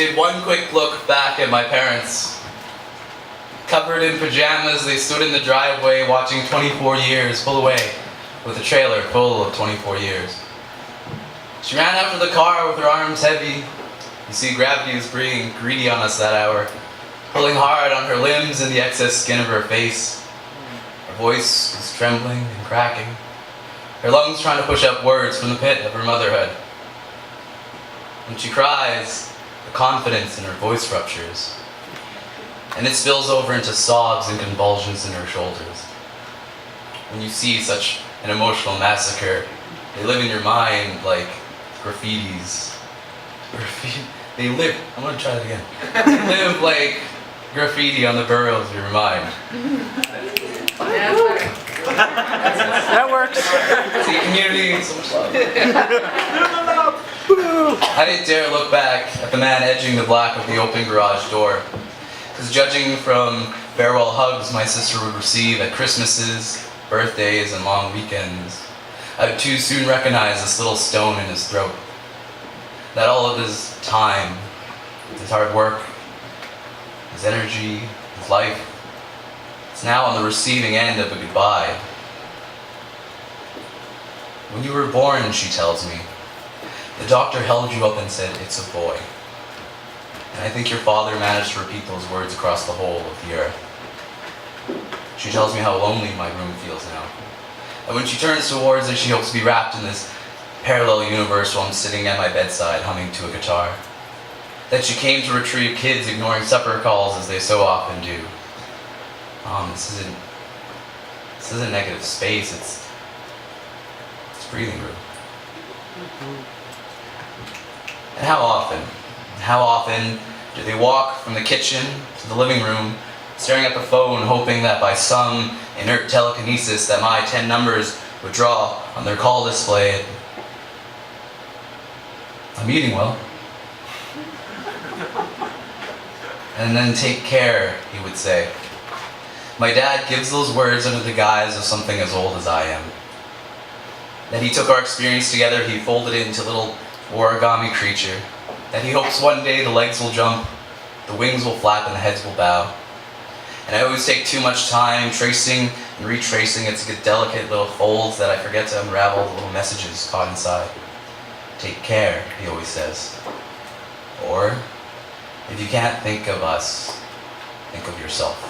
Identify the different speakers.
Speaker 1: did one quick look back at my parents. Covered in pajamas, they stood in the driveway watching 24 years pull away with a trailer full of 24 years. She ran out to the car with her arms heavy. You see, gravity was being greedy on us that hour, pulling hard on her limbs and the excess skin of her face. Her voice was trembling and cracking, her lungs trying to push up words from the pit of her motherhood. When she cries, the confidence in her voice ruptures, and it spills over into sobs and convulsions in her shoulders. When you see such an emotional massacre, they live in your mind like graffitis. They live, I'm gonna try that again. They live like graffiti on the burrows of your mind.
Speaker 2: That works.
Speaker 1: See, community, so much love. I didn't dare look back at the man edging the black of the open garage door, because judging from farewell hugs my sister would receive at Christmases, birthdays, and long weekends, I would too soon recognize this little stone in his throat. That all of his time, his hard work, his energy, his life, is now on the receiving end of a goodbye. When you were born, she tells me, the doctor held you up and said, "It's a boy." And I think your father managed to repeat those words across the whole of the earth. She tells me how lonely my room feels now. And when she turns towards it, she hopes to be wrapped in this parallel universe while I'm sitting at my bedside humming to a guitar. That she came to retrieve kids ignoring supper calls as they so often do. This isn't negative space, it's breathing room. And how often do they walk from the kitchen to the living room, staring at the phone, hoping that by some inert telekinesis that my 10 numbers would draw on their call display. I'm eating well. And then take care, he would say. My dad gives those words under the guise of something as old as I am. That he took our experience together, he folded it into a little origami creature. That he hopes one day the legs will jump, the wings will flap, and the heads will bow. And I always take too much time tracing and retracing its delicate little folds that I forget to unravel the little messages caught inside. Take care, he always says. Or, if you can't think of us, think of yourself.